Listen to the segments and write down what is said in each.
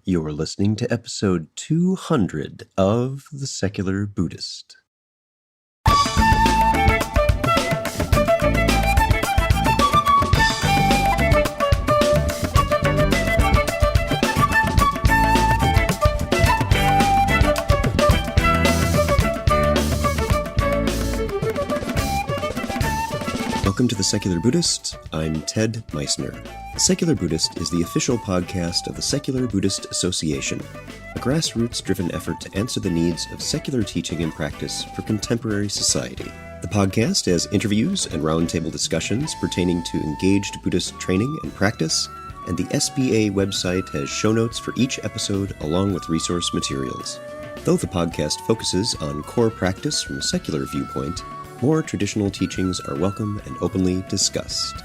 You're listening to episode 200 of The Secular Buddhist. Welcome to The Secular Buddhist. I'm Ted Meissner. The Secular Buddhist is the official podcast of the Secular Buddhist Association, a grassroots-driven effort to answer the needs of secular teaching and practice for contemporary society. The podcast has interviews and roundtable discussions pertaining to engaged Buddhist training and practice, and the SBA website has show notes for each episode along with resource materials. Though the podcast focuses on core practice from a secular viewpoint, more traditional teachings are welcome and openly discussed.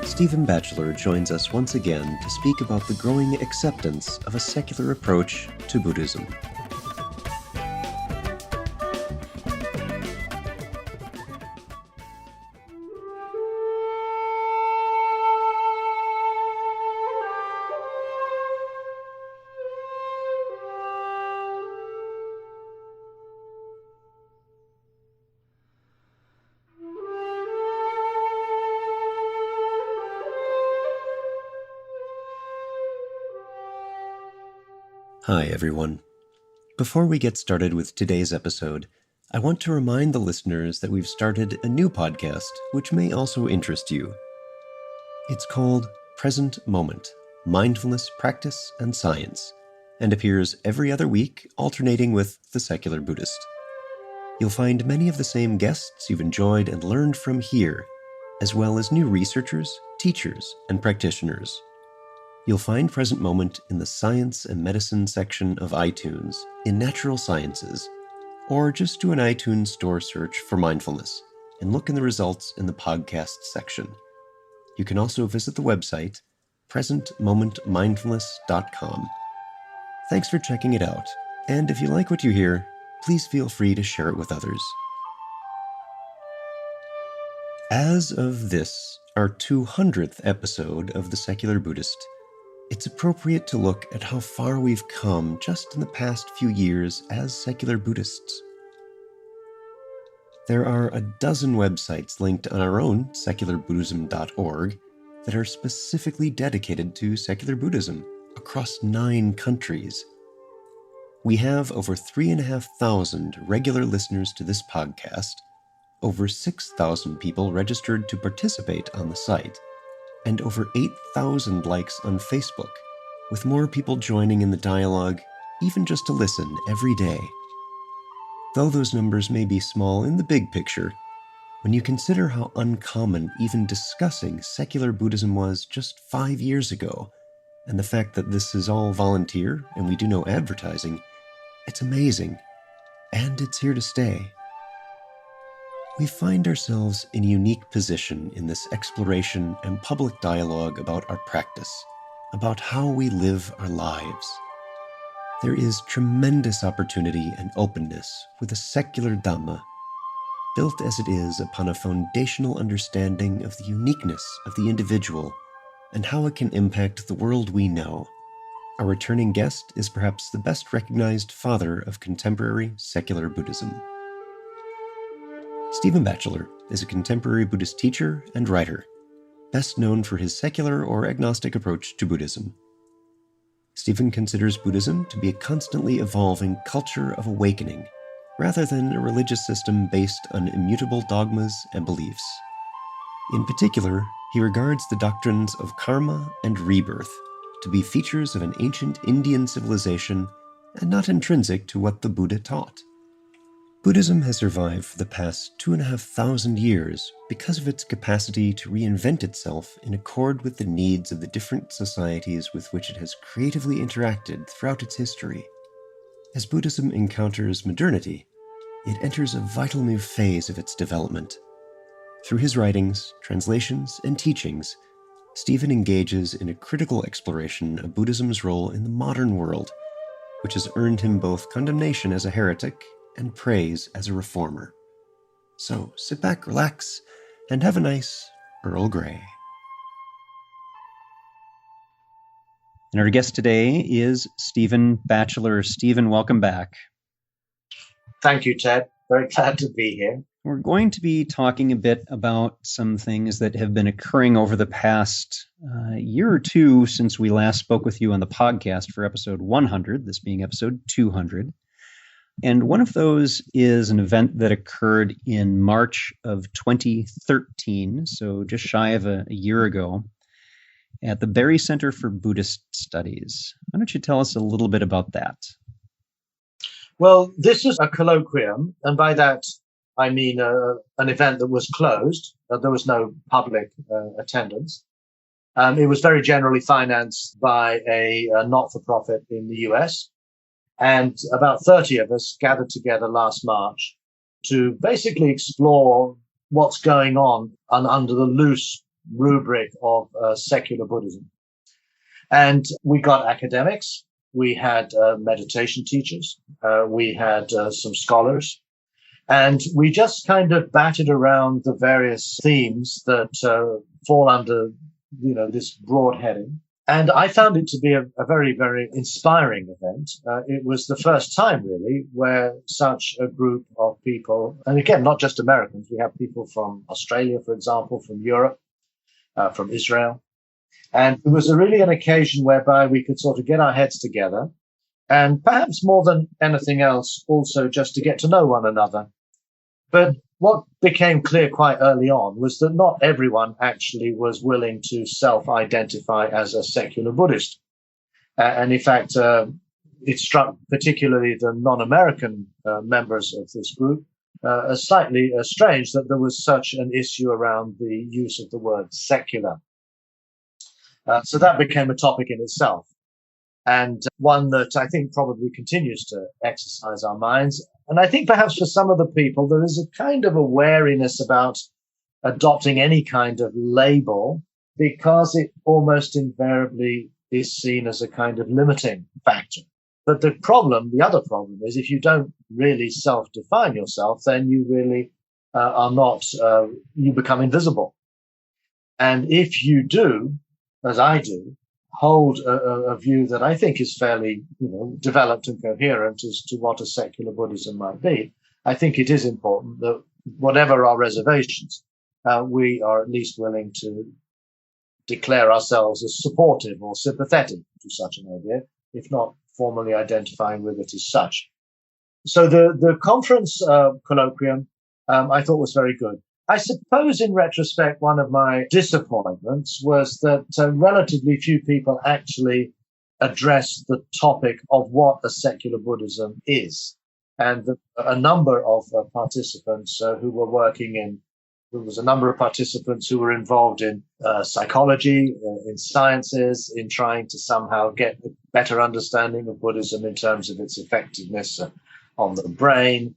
Stephen Batchelor joins us once again to speak about the growing acceptance of a secular approach to Buddhism. Hi, everyone. Before we get started with today's episode, I want to remind the listeners that we've started a new podcast, which may also interest you. It's called Present Moment, Mindfulness, Practice, and Science, and appears every other week, alternating with The Secular Buddhist. You'll find many of the same guests you've enjoyed and learned from here, as well as new researchers, teachers, and practitioners. You'll find Present Moment in the Science and Medicine section of iTunes in Natural Sciences, or just do an iTunes store search for mindfulness and look in the results in the podcast section. You can also visit the website, presentmomentmindfulness.com. Thanks for checking it out, and if you like what you hear, please feel free to share it with others. As of this, our 200th episode of The Secular Buddhist, it's appropriate to look at how far we've come just in the past few years as secular Buddhists. There are a dozen websites linked on our own secularbuddhism.org that are specifically dedicated to secular Buddhism across 9 countries. We have over 3,500 regular listeners to this podcast, over 6,000 people registered to participate on the site, and over 8,000 likes on Facebook, with more people joining in the dialogue, even just to listen every day. Though those numbers may be small in the big picture, when you consider how uncommon even discussing secular Buddhism was just 5 years ago, and the fact that this is all volunteer and we do no advertising, it's amazing, and it's here to stay. We find ourselves in a unique position in this exploration and public dialogue about our practice, about how we live our lives. There is tremendous opportunity and openness with a secular Dhamma, built as it is upon a foundational understanding of the uniqueness of the individual and how it can impact the world we know. Our returning guest is perhaps the best recognized father of contemporary secular Buddhism. Stephen Batchelor is a contemporary Buddhist teacher and writer, best known for his secular or agnostic approach to Buddhism. Stephen considers Buddhism to be a constantly evolving culture of awakening, rather than a religious system based on immutable dogmas and beliefs. In particular, he regards the doctrines of karma and rebirth to be features of an ancient Indian civilization and not intrinsic to what the Buddha taught. Buddhism has survived for the past 2,500 years because of its capacity to reinvent itself in accord with the needs of the different societies with which it has creatively interacted throughout its history. As Buddhism encounters modernity, it enters a vital new phase of its development. Through his writings, translations, and teachings, Stephen engages in a critical exploration of Buddhism's role in the modern world, which has earned him both condemnation as a heretic and praise as a reformer. So sit back, relax, and have a nice Earl Grey. And our guest today is Stephen Batchelor. Stephen, welcome back. Thank you, Ted. Very glad to be here. We're going to be talking a bit about some things that have been occurring over the past year or two since we last spoke with you on the podcast for episode 100, this being episode 200. And one of those is an event that occurred in March of 2013, so just shy of a year ago, at the Berry Center for Buddhist Studies. Why don't you tell us a little bit about that? Well, this is a colloquium, and by that I mean an event that was closed. There was no public attendance. It was very generally financed by a not-for-profit in the US. And about 30 of us gathered together last March to basically explore what's going on under the loose rubric of secular Buddhism. And we got academics, we had meditation teachers, we had some scholars, and we just kind of batted around the various themes that fall under, this broad heading. And I found it to be a very, very inspiring event. It was the first time, really, where such a group of people, and again, not just Americans, we have people from Australia, for example, from Europe, from Israel. And it was really an occasion whereby we could sort of get our heads together and perhaps more than anything else, also just to get to know one another. But what became clear quite early on was that not everyone actually was willing to self-identify as a secular Buddhist. And in fact, it struck particularly the non-American members of this group as slightly strange that there was such an issue around the use of the word secular. So that became a topic in itself, and one that I think probably continues to exercise our minds. And I think perhaps for some of the people, there is a kind of a wariness about adopting any kind of label because it almost invariably is seen as a kind of limiting factor. But the other problem is if you don't really self-define yourself, then you really are not, you become invisible. And if you do, as I do, hold a view that I think is fairly, developed and coherent as to what a secular Buddhism might be, I think it is important that whatever our reservations, we are at least willing to declare ourselves as supportive or sympathetic to such an idea, if not formally identifying with it as such. So the conference colloquium, I thought was very good. I suppose in retrospect, one of my disappointments was that relatively few people actually addressed the topic of what a secular Buddhism is. And a number of participants who were working in, there was a number of participants who were involved in psychology, in sciences, in trying to somehow get a better understanding of Buddhism in terms of its effectiveness on the brain,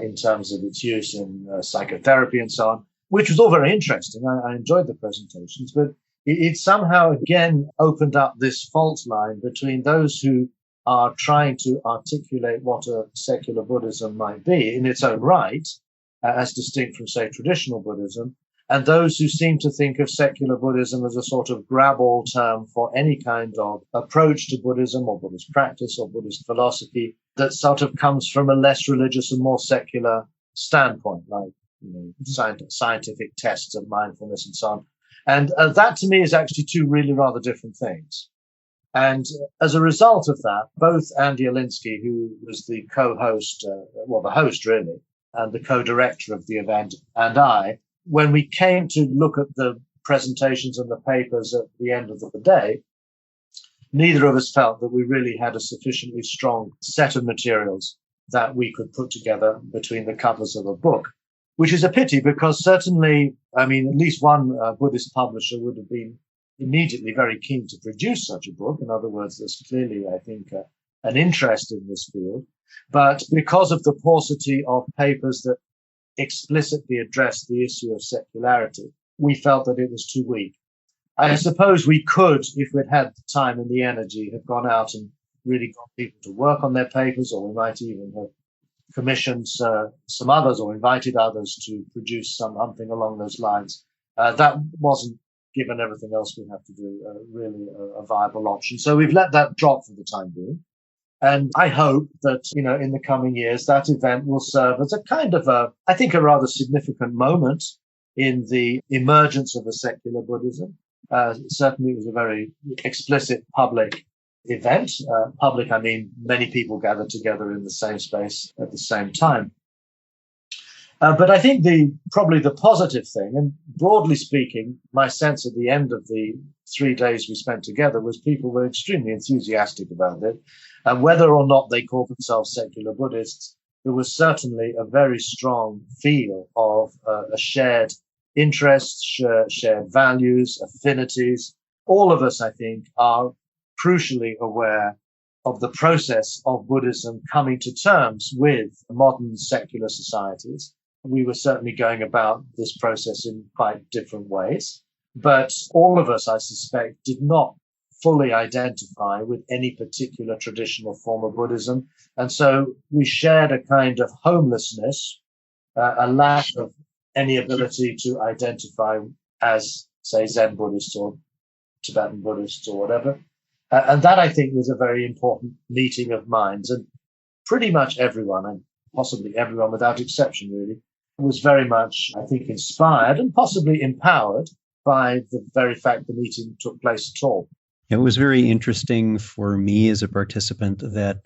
in terms of its use in psychotherapy and so on, which was all very interesting. I enjoyed the presentations, but it somehow again opened up this fault line between those who are trying to articulate what a secular Buddhism might be in its own right, as distinct from, say, traditional Buddhism, and those who seem to think of secular Buddhism as a sort of grab-all term for any kind of approach to Buddhism or Buddhist practice or Buddhist philosophy that sort of comes from a less religious and more secular standpoint, like scientific tests of mindfulness and so on. And that to me is actually two really rather different things. And as a result of that, both Andy Alinsky, who was the co-host, the host really, and the co-director of the event, and I, when we came to look at the presentations and the papers at the end of the day, neither of us felt that we really had a sufficiently strong set of materials that we could put together between the covers of a book, which is a pity because certainly, at least one Buddhist publisher would have been immediately very keen to produce such a book. In other words, there's clearly, I think, an interest in this field. But because of the paucity of papers that explicitly address the issue of secularity, we felt that it was too weak. I suppose we could, if we'd had the time and the energy, have gone out and really got people to work on their papers, or we might even have commissioned some others or invited others to produce something along those lines. That wasn't given everything else we have to do, really a viable option. So we've let that drop for the time being. And I hope that, in the coming years, that event will serve as a kind of I think, a rather significant moment in the emergence of a secular Buddhism. Certainly it was a very explicit public event. Public, I mean, many people gathered together in the same space at the same time. But I think probably the positive thing, and broadly speaking, my sense at the end of the 3 days we spent together was people were extremely enthusiastic about it. And whether or not they call themselves secular Buddhists, there was certainly a very strong feel of a shared interest, shared values, affinities. All of us, I think, are crucially aware of the process of Buddhism coming to terms with modern secular societies. We were certainly going about this process in quite different ways, but all of us, I suspect, did not fully identify with any particular traditional form of Buddhism. And so we shared a kind of homelessness, a lack of any ability to identify as, say, Zen Buddhists or Tibetan Buddhists or whatever. And that, I think, was a very important meeting of minds. And pretty much everyone, and possibly everyone without exception, really, was very much, I think, inspired and possibly empowered by the very fact the meeting took place at all. It was very interesting for me as a participant that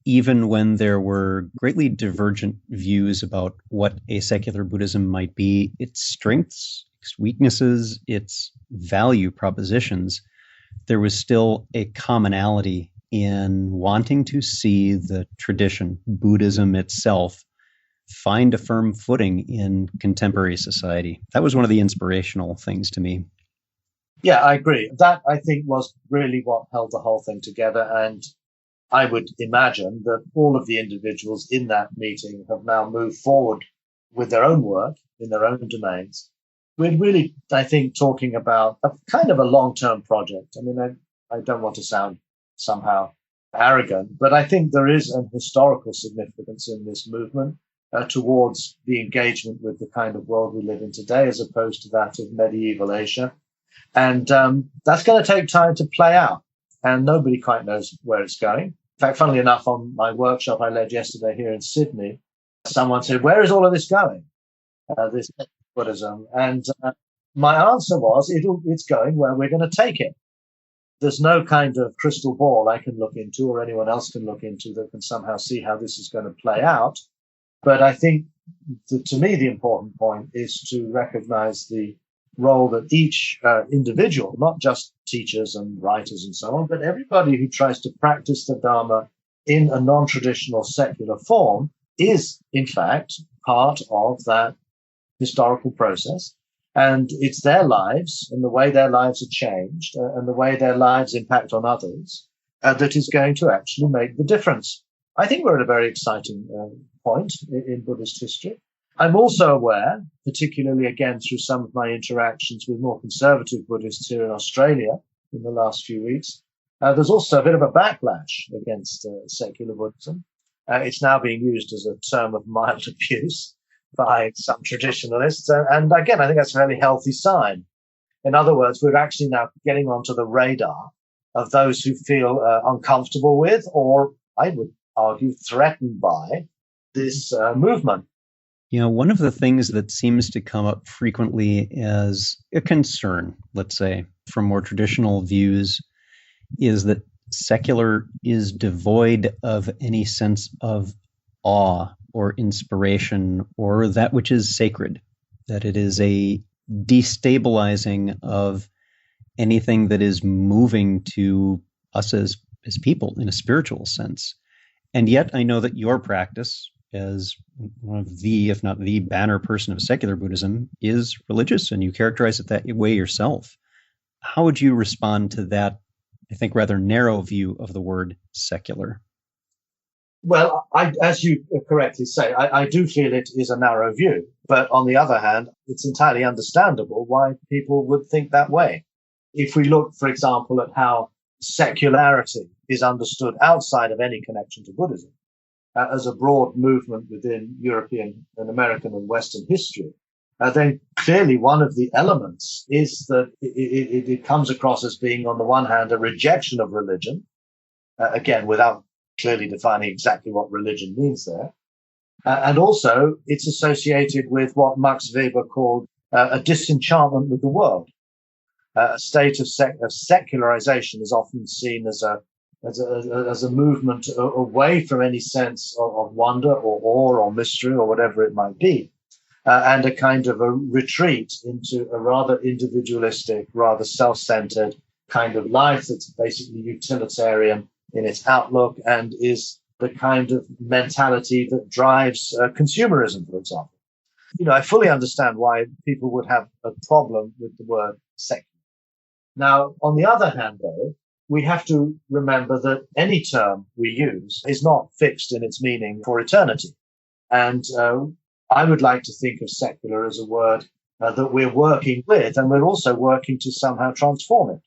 even when there were greatly divergent views about what a secular Buddhism might be, its strengths, its weaknesses, its value propositions, there was still a commonality in wanting to see the tradition, Buddhism itself, find a firm footing in contemporary society. That was one of the inspirational things to me. Yeah, I agree. That, I think, was really what held the whole thing together. And I would imagine that all of the individuals in that meeting have now moved forward with their own work in their own domains. We're really, I think, talking about a kind of a long-term project. I mean, I don't want to sound somehow arrogant, but I think there is an historical significance in this movement towards the engagement with the kind of world we live in today, as opposed to that of medieval Asia. And that's going to take time to play out. And nobody quite knows where it's going. In fact, funnily enough, on my workshop I led yesterday here in Sydney, someone said, "Where is all of this going, this Buddhism?" And my answer was, it's going where we're going to take it. There's no kind of crystal ball I can look into or anyone else can look into that can somehow see how this is going to play out. But I think, to me, the important point is to recognize the role that each individual, not just teachers and writers and so on, but everybody who tries to practice the Dharma in a non-traditional secular form is, in fact, part of that historical process. And it's their lives and the way their lives are changed and the way their lives impact on others that is going to actually make the difference. I think we're at a very exciting point in Buddhist history. I'm also aware, particularly again through some of my interactions with more conservative Buddhists here in Australia in the last few weeks, there's also a bit of a backlash against secular Buddhism. It's now being used as a term of mild abuse by some traditionalists. And again, I think that's a fairly healthy sign. In other words, we're actually now getting onto the radar of those who feel uncomfortable with, or I would argue, threatened by this movement. You know, one of the things that seems to come up frequently as a concern, let's say, from more traditional views, is that secular is devoid of any sense of awe or inspiration or that which is sacred, that it is a destabilizing of anything that is moving to us as people in a spiritual sense. And yet I know that your practice, as one of the, if not the banner person of secular Buddhism, is religious, and you characterize it that way yourself. How would you respond to that, I think, rather narrow view of the word secular? Well, as you correctly say, I do feel it is a narrow view. But on the other hand, it's entirely understandable why people would think that way. If we look, for example, at how secularity is understood outside of any connection to Buddhism, as a broad movement within European and American and Western history, then clearly one of the elements is that it comes across as being, on the one hand, a rejection of religion, again, without clearly defining exactly what religion means there. And also, it's associated with what Max Weber called a disenchantment with the world. A state of secularization is often seen as a movement away from any sense of wonder or awe or mystery or whatever it might be, and a kind of a retreat into a rather individualistic, rather self-centered kind of life that's basically utilitarian in its outlook and is the kind of mentality that drives consumerism, for example. I fully understand why people would have a problem with the word secular. Now, on the other hand, though, we have to remember that any term we use is not fixed in its meaning for eternity. And I would like to think of secular as a word that we're working with, and we're also working to somehow transform it.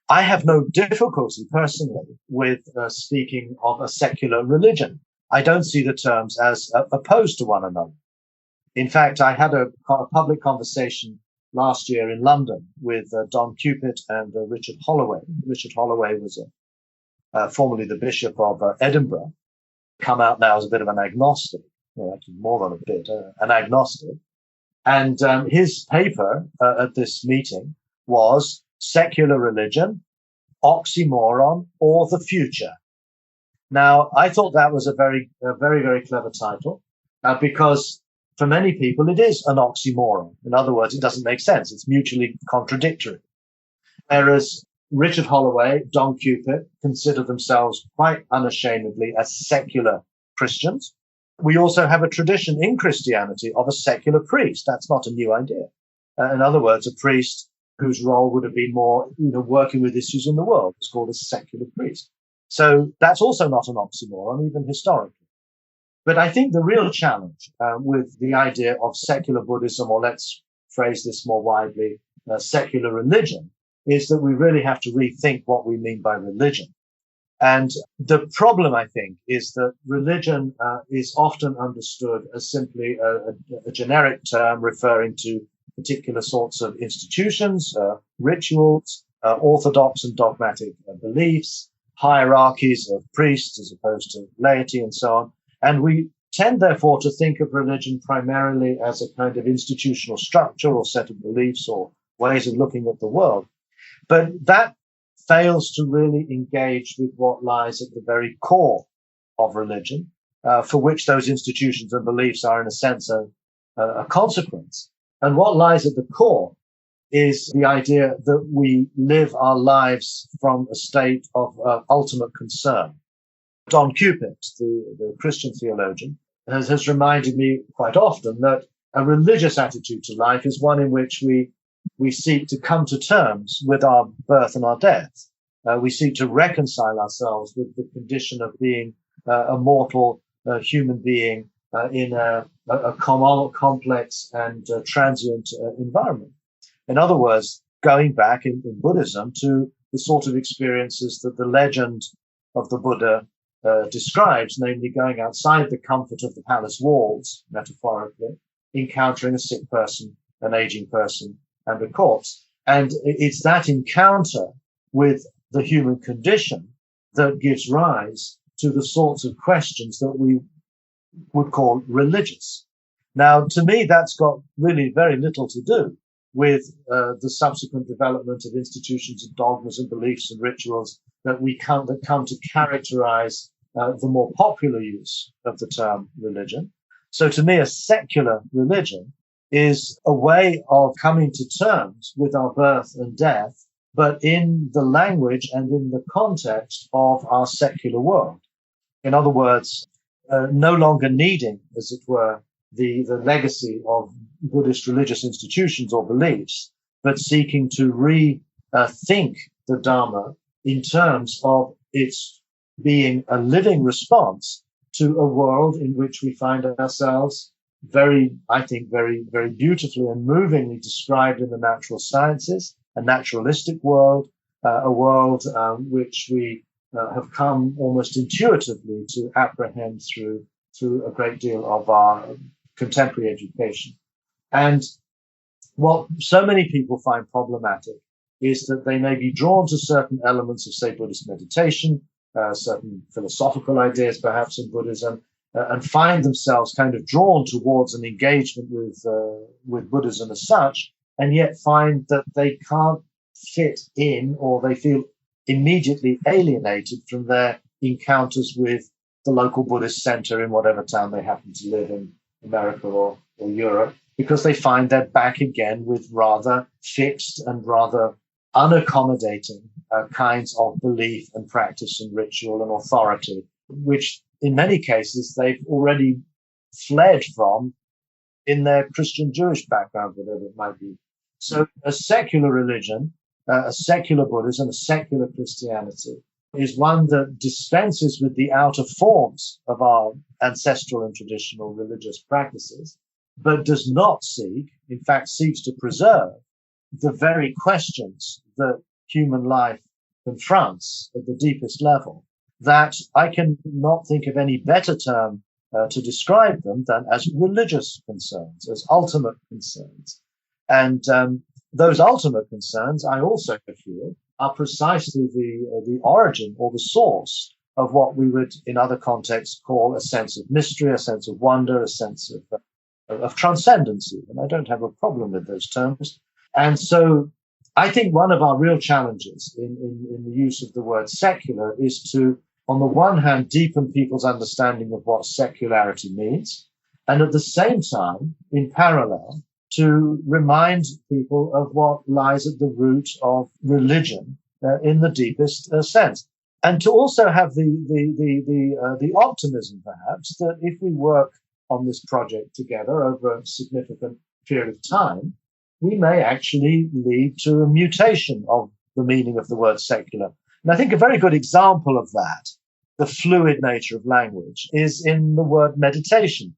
I have no difficulty personally with speaking of a secular religion. I don't see the terms as opposed to one another. In fact, I had a public conversation last year in London with Don Cupid and Richard Holloway. Richard Holloway was formerly the Bishop of Edinburgh, come out now as a bit of an agnostic, actually more than a bit, an agnostic. And his paper at this meeting was Secular Religion, Oxymoron, or the Future. Now, I thought that was a very, very clever title because for many people, it is an oxymoron. In other words, it doesn't make sense. It's mutually contradictory. Whereas Richard Holloway, Don Cupid consider themselves quite unashamedly as secular Christians. We also have a tradition in Christianity of a secular priest. That's not a new idea. In other words, a priest whose role would have been more, working with issues in the world is called a secular priest. So that's also not an oxymoron, even historically. But I think the real challenge with the idea of secular Buddhism, or let's phrase this more widely, secular religion, is that we really have to rethink what we mean by religion. And the problem, I think, is that religion is often understood as simply a generic term referring to particular sorts of institutions, rituals, orthodox and dogmatic beliefs, hierarchies of priests as opposed to laity, and so on. And we tend, therefore, to think of religion primarily as a kind of institutional structure or set of beliefs or ways of looking at the world. But that fails to really engage with what lies at the very core of religion, for which those institutions and beliefs are, in a sense, a consequence. And what lies at the core is the idea that we live our lives from a state of ultimate concern. Don Cupid, the Christian theologian, has reminded me quite often that a religious attitude to life is one in which we seek to come to terms with our birth and our death. We seek to reconcile ourselves with the condition of being a mortal human being in a complex and transient environment. In other words, going back in Buddhism to the sort of experiences that the legend of the Buddha describes, namely going outside the comfort of the palace walls, metaphorically, encountering a sick person, an aging person, and a corpse. And it's that encounter with the human condition that gives rise to the sorts of questions that we would call religious. Now, to me, that's got really very little to do with the subsequent development of institutions and dogmas and beliefs and rituals that come to characterize the more popular use of the term religion. So to me, a secular religion is a way of coming to terms with our birth and death, but in the language and in the context of our secular world. In other words, no longer needing, as it were, the legacy of Buddhist religious institutions or beliefs, but seeking to rethink the Dharma in terms of its being a living response to a world in which we find ourselves very beautifully and movingly described in the natural sciences, a naturalistic world, a world which we have come almost intuitively to apprehend through a great deal of our contemporary education. And what so many people find problematic is that they may be drawn to certain elements of, say, Buddhist meditation, certain philosophical ideas perhaps in Buddhism, and find themselves kind of drawn towards an engagement with Buddhism as such, and yet find that they can't fit in, or they feel immediately alienated from their encounters with the local Buddhist center in whatever town they happen to live in, America or Europe, because they find they're back again with rather fixed and rather unaccommodating kinds of belief and practice and ritual and authority, which in many cases they've already fled from in their Christian Jewish background, whatever it might be. So a secular religion, a secular Buddhism, a secular Christianity is one that dispenses with the outer forms of our ancestral and traditional religious practices, but does not seek, in fact, seeks to preserve the very questions that human life confronts at the deepest level, that I can not think of any better term to describe them than as religious concerns, as ultimate concerns. And those ultimate concerns, I also feel, are precisely the origin or the source of what we would, in other contexts, call a sense of mystery, a sense of wonder, a sense of transcendence even. I don't have a problem with those terms. And so I think one of our real challenges in the use of the word secular is to, on the one hand, deepen people's understanding of what secularity means, and at the same time, in parallel, to remind people of what lies at the root of religion in the deepest sense. And to also have the optimism, perhaps, that if we work on this project together over a significant period of time, we may actually lead to a mutation of the meaning of the word secular. And I think a very good example of that, the fluid nature of language, is in the word meditation.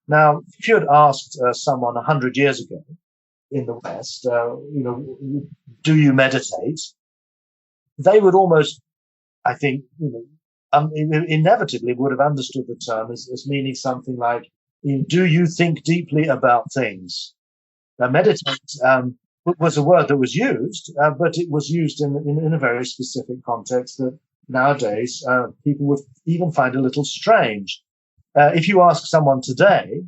Now, if you had asked someone 100 years ago in the West, do you meditate? They would almost, I think, inevitably would have understood the term as meaning something like, do you think deeply about things? Now, meditate was a word that was used, but it was used in a very specific context that nowadays people would even find a little strange. If you ask someone today,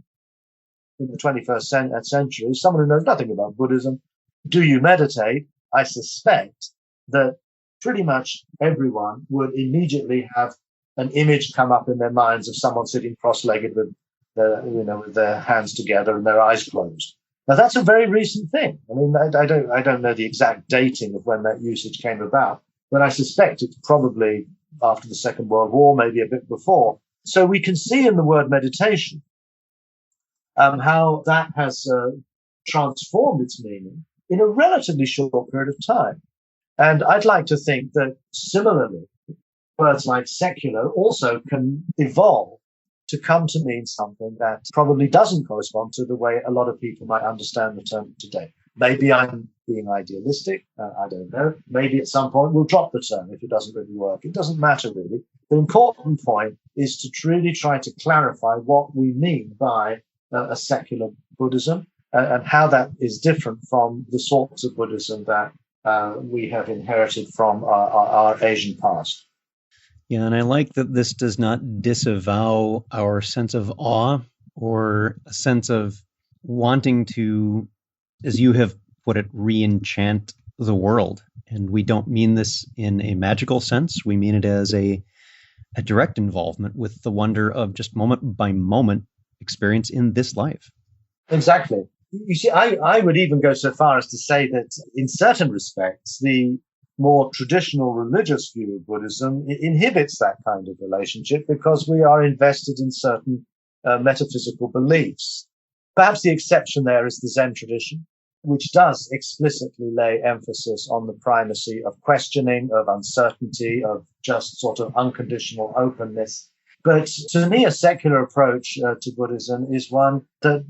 in the 21st century, someone who knows nothing about Buddhism, do you meditate? I suspect that pretty much everyone would immediately have an image come up in their minds of someone sitting cross-legged with their hands together and their eyes closed. Now, that's a very recent thing. I mean, I don't know the exact dating of when that usage came about, but I suspect it's probably after the Second World War, maybe a bit before. So we can see in the word meditation how that has transformed its meaning in a relatively short period of time. And I'd like to think that similarly, words like secular also can evolve to come to mean something that probably doesn't correspond to the way a lot of people might understand the term today. Maybe I'm being idealistic. I don't know. Maybe at some point we'll drop the term if it doesn't really work. It doesn't matter really. The important point is to really try to clarify what we mean by a secular Buddhism and how that is different from the sorts of Buddhism that we have inherited from our Asian past. Yeah, and I like that this does not disavow our sense of awe or a sense of wanting to, as you have put it, re-enchant the world. And we don't mean this in a magical sense. We mean it as a direct involvement with the wonder of just moment by moment experience in this life. Exactly. You see, I would even go so far as to say that in certain respects, the more traditional religious view of Buddhism inhibits that kind of relationship because we are invested in certain metaphysical beliefs. Perhaps the exception there is the Zen tradition, which does explicitly lay emphasis on the primacy of questioning, of uncertainty, of just sort of unconditional openness. But to me, a secular approach to Buddhism is one that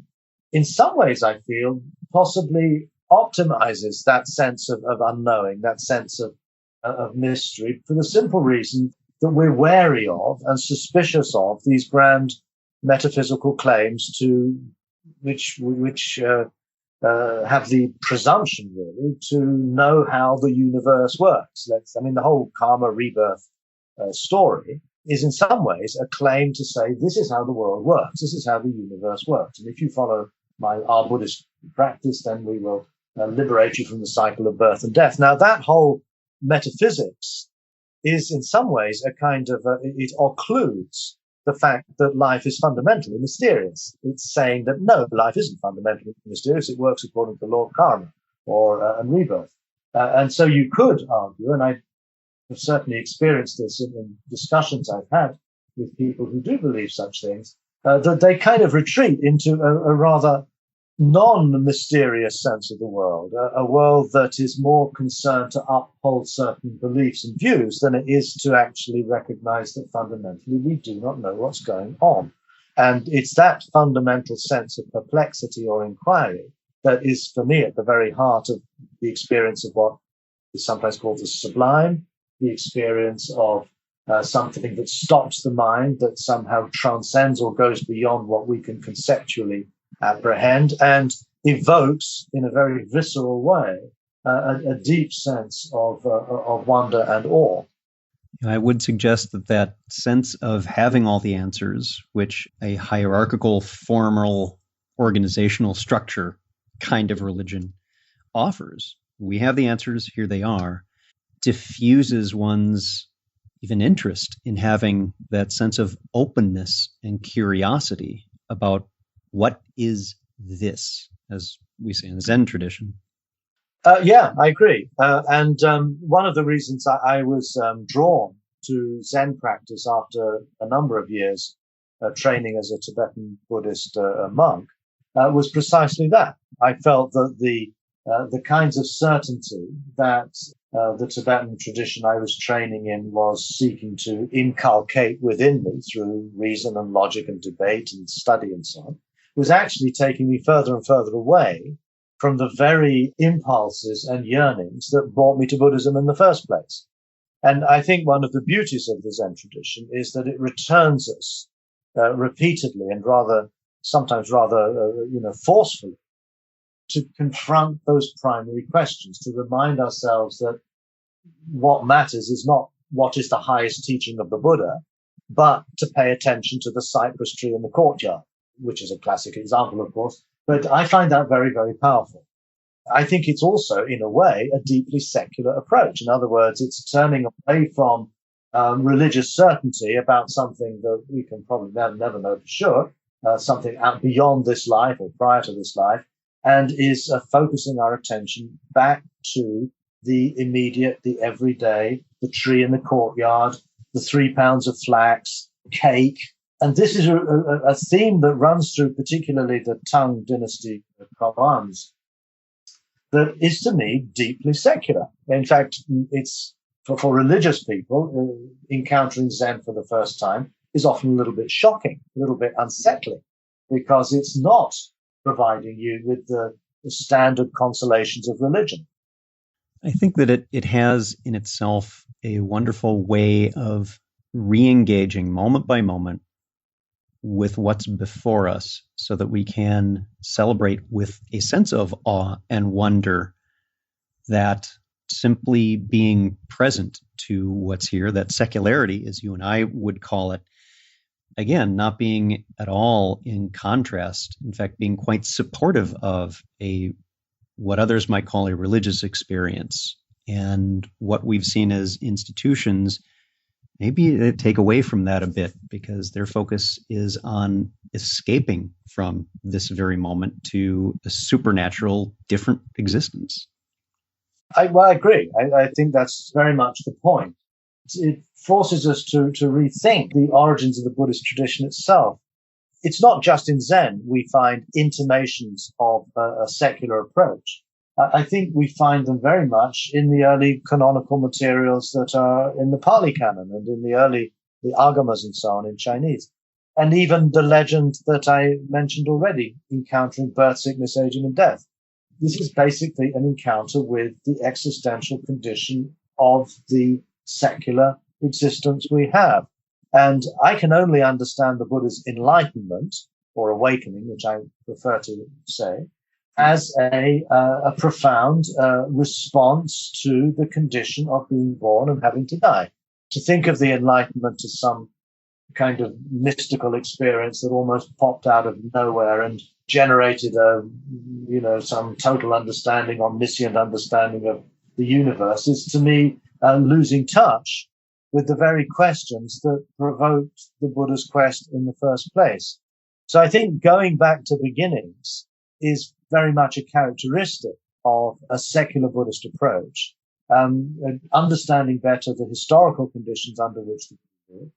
in some ways, I feel, possibly optimizes that sense of unknowing, that sense of mystery, for the simple reason that we're wary of and suspicious of these grand metaphysical claims to have the presumption, really, to know how the universe works. The whole karma rebirth story is in some ways a claim to say this is how the world works, this is how the universe works. And if you follow our Buddhist practice, then we will liberate you from the cycle of birth and death. Now, that whole metaphysics is in some ways a kind of, it occludes the fact that life is fundamentally mysterious. It's saying that no, life isn't fundamentally mysterious. It works according to the law of karma and rebirth. And so you could argue, and I have certainly experienced this in discussions I've had with people who do believe such things, that they kind of retreat into a rather non-mysterious sense of the world, a world that is more concerned to uphold certain beliefs and views than it is to actually recognize that fundamentally we do not know what's going on. And it's that fundamental sense of perplexity or inquiry that is, for me, at the very heart of the experience of what is sometimes called the sublime, the experience of something that stops the mind, that somehow transcends or goes beyond what we can conceptually apprehend, and evokes in a very visceral way a deep sense of wonder and awe. I would suggest that sense of having all the answers, which a hierarchical, formal, organizational structure kind of religion offers. We have the answers, here they are, diffuses one's even interest in having that sense of openness and curiosity about what is this, as we say in the Zen tradition. Yeah, I agree. And one of the reasons I was drawn to Zen practice after a number of years training as a Tibetan Buddhist monk was precisely that. I felt that the kinds of certainty that the Tibetan tradition I was training in was seeking to inculcate within me through reason and logic and debate and study and so on, was actually taking me further and further away from the very impulses and yearnings that brought me to Buddhism in the first place. And I think one of the beauties of the Zen tradition is that it returns us repeatedly and sometimes rather forcefully to confront those primary questions, to remind ourselves that what matters is not what is the highest teaching of the Buddha, but to pay attention to the cypress tree in the courtyard, which is a classic example, of course. But I find that very, very powerful. I think it's also, in a way, a deeply secular approach. In other words, it's turning away from religious certainty about something that we can probably never know for sure, something out beyond this life or prior to this life, and is focusing our attention back to the immediate, the everyday, the tree in the courtyard, the 3 pounds of flax, cake. And this is a theme that runs through particularly the Tang dynasty koans that is, to me, deeply secular. In fact, it's for religious people, encountering Zen for the first time is often a little bit shocking, a little bit unsettling, because it's not providing you with the standard consolations of religion. I think that it has in itself a wonderful way of re-engaging moment by moment with what's before us so that we can celebrate with a sense of awe and wonder that simply being present to what's here, that secularity, as you and I would call it, again, not being at all in contrast, in fact, being quite supportive of what others might call a religious experience. And what we've seen as institutions, maybe they take away from that a bit because their focus is on escaping from this very moment to a supernatural, different existence. I agree. I think that's very much the point. It forces us to rethink the origins of the Buddhist tradition itself. It's not just in Zen we find intimations of a secular approach. I think we find them very much in the early canonical materials that are in the Pali Canon and in the Agamas and so on in Chinese. And even the legend that I mentioned already, encountering birth, sickness, aging, and death. This is basically an encounter with the existential condition of the secular existence we have. And I can only understand the Buddha's enlightenment or awakening, which I prefer to say, as a profound response to the condition of being born and having to die. To think of the Enlightenment as some kind of mystical experience that almost popped out of nowhere and generated some total understanding, omniscient understanding of the universe is to me losing touch with the very questions that provoked the Buddha's quest in the first place. So I think going back to beginnings is very much a characteristic of a secular Buddhist approach, understanding better the historical conditions under which the Buddha lived,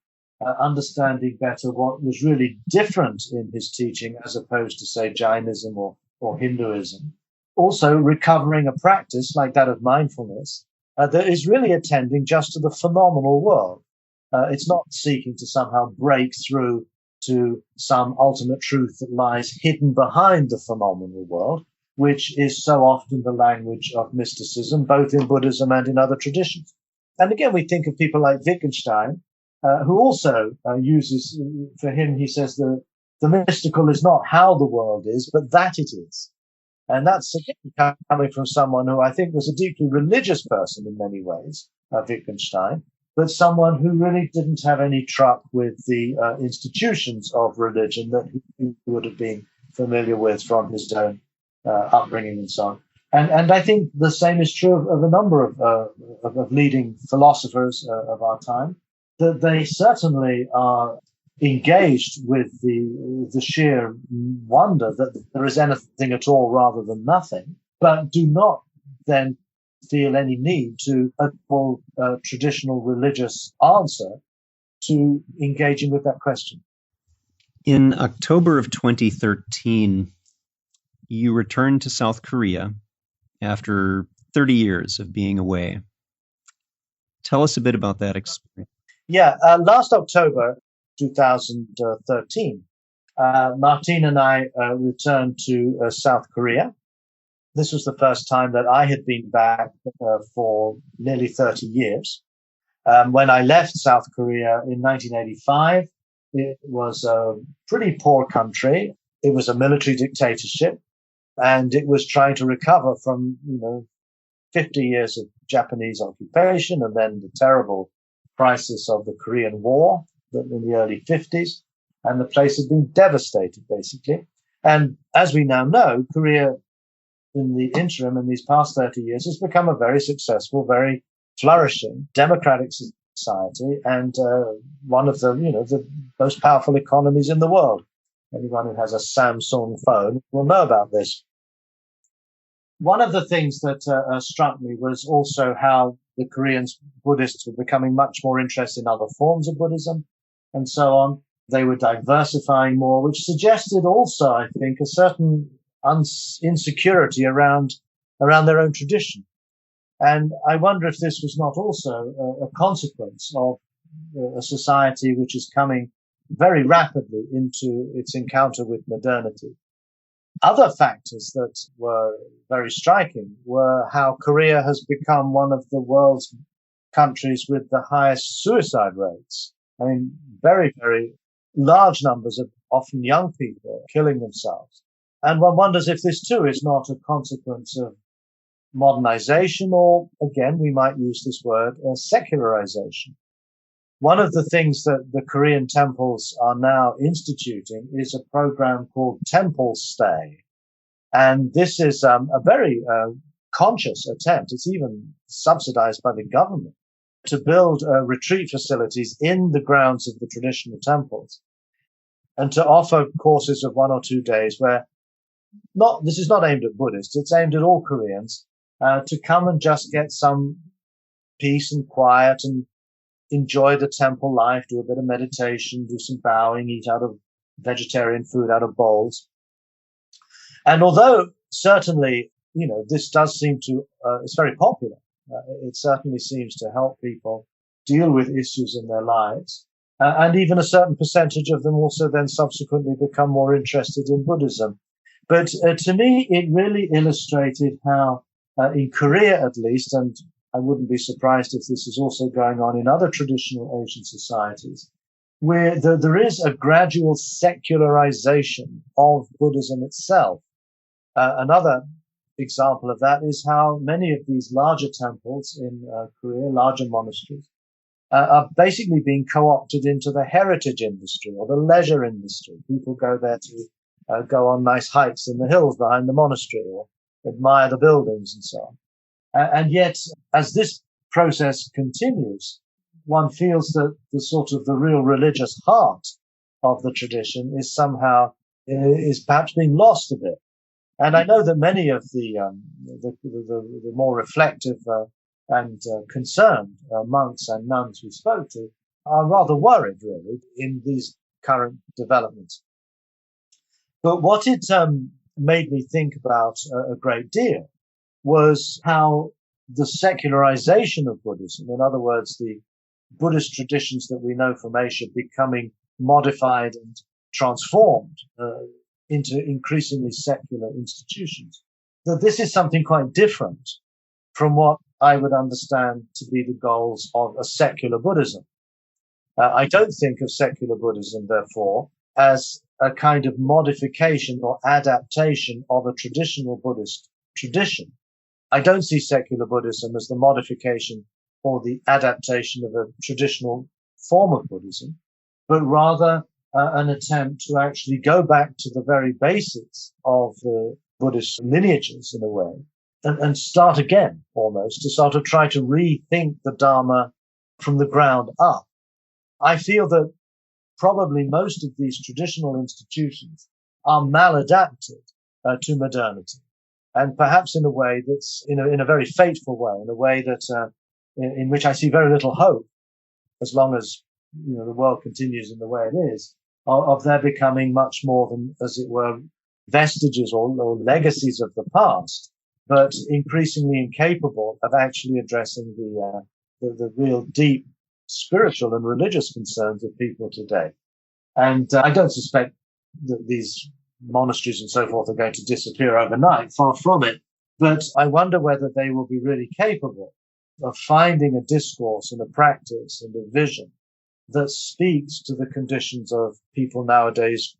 understanding better what was really different in his teaching as opposed to, say, Jainism or Hinduism. Also recovering a practice like that of mindfulness that is really attending just to the phenomenal world. It's not seeking to somehow break through to some ultimate truth that lies hidden behind the phenomenal world, which is so often the language of mysticism, both in Buddhism and in other traditions. And again, we think of people like Wittgenstein, who also uses, for him, he says the mystical is not how the world is, but that it is. And that's again coming from someone who I think was a deeply religious person in many ways, Wittgenstein, but someone who really didn't have any truck with the institutions of religion that he would have been familiar with from his own upbringing and so on. And I think the same is true of a number of leading philosophers of our time, that they certainly are engaged with the sheer wonder that there is anything at all rather than nothing, but do not then feel any need to a full traditional religious answer to engaging with that question. In October of 2013, you returned to South Korea after 30 years of being away. Tell us a bit about that experience. Yeah, last October 2013, Martine and I returned to South Korea. This was the first time that I had been back for nearly 30 years. When I left South Korea in 1985, it was a pretty poor country. It was a military dictatorship, and it was trying to recover from, 50 years of Japanese occupation and then the terrible crisis of the Korean War in the early 50s. And the place had been devastated, basically. And as we now know, Korea in the interim in these past 30 years has become a very successful, very flourishing democratic society and one of the most powerful economies in the world. Anyone who has a Samsung phone will know about this. One of the things that struck me was also how the Korean Buddhists were becoming much more interested in other forms of Buddhism and so on. They were diversifying more, which suggested also, I think, a certain insecurity around their own tradition. And I wonder if this was not also a consequence of a society which is coming very rapidly into its encounter with modernity. Other factors that were very striking were how Korea has become one of the world's countries with the highest suicide rates. I mean, very, very large numbers of often young people killing themselves. And one wonders if this too is not a consequence of modernization or, again, we might use this word, secularization. One of the things that the Korean temples are now instituting is a program called Temple Stay. And this is a very conscious attempt. It's even subsidized by the government to build retreat facilities in the grounds of the traditional temples and to offer courses of 1 or 2 days where this is not aimed at Buddhists, it's aimed at all Koreans to come and just get some peace and quiet and enjoy the temple life, do a bit of meditation, do some bowing, eat out of vegetarian food out of bowls. And although certainly, this does seem to, it's very popular. It certainly seems to help people deal with issues in their lives. And even a certain percentage of them also then subsequently become more interested in Buddhism. But to me, it really illustrated how in Korea, at least, and I wouldn't be surprised if this is also going on in other traditional Asian societies, where there is a gradual secularization of Buddhism itself. Another example of that is how many of these larger temples in Korea, larger monasteries, are basically being co-opted into the heritage industry or the leisure industry. People go there to go on nice hikes in the hills behind the monastery or admire the buildings and so on. And yet, as this process continues, one feels that the real religious heart of the tradition is somehow is perhaps being lost a bit. And I know that many of the more reflective and concerned monks and nuns we spoke to are rather worried, really, in these current developments. But what it made me think about a great deal was how the secularization of Buddhism, in other words, the Buddhist traditions that we know from Asia becoming modified and transformed into increasingly secular institutions, that this is something quite different from what I would understand to be the goals of a secular Buddhism. I don't think of secular Buddhism, therefore, as a kind of modification or adaptation of a traditional Buddhist tradition. I don't see secular Buddhism as the modification or the adaptation of a traditional form of Buddhism, but rather an attempt to actually go back to the very basics of the Buddhist lineages in a way and start again almost to sort of try to rethink the Dharma from the ground up. I feel that probably most of these traditional institutions are maladapted to modernity, and perhaps in a way that's in a very fateful way, in a way that in which I see very little hope, as long as the world continues in the way it is, of their becoming much more than, as it were, vestiges or legacies of the past, but increasingly incapable of actually addressing the real deep spiritual and religious concerns of people today. And I don't suspect that these monasteries and so forth are going to disappear overnight, far from it. But I wonder whether they will be really capable of finding a discourse and a practice and a vision that speaks to the conditions of people nowadays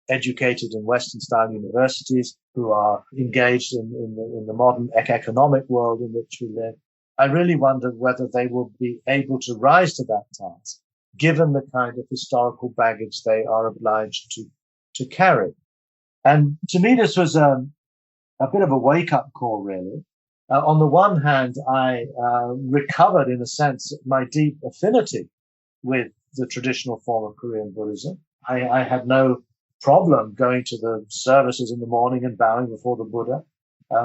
educated in Western-style universities who are engaged in the modern economic world in which we live. I really wonder whether they will be able to rise to that task, given the kind of historical baggage they are obliged to carry. And to me, this was a bit of a wake-up call, really. On the one hand, I recovered, in a sense, my deep affinity with the traditional form of Korean Buddhism. I had no problem going to the services in the morning and bowing before the Buddha.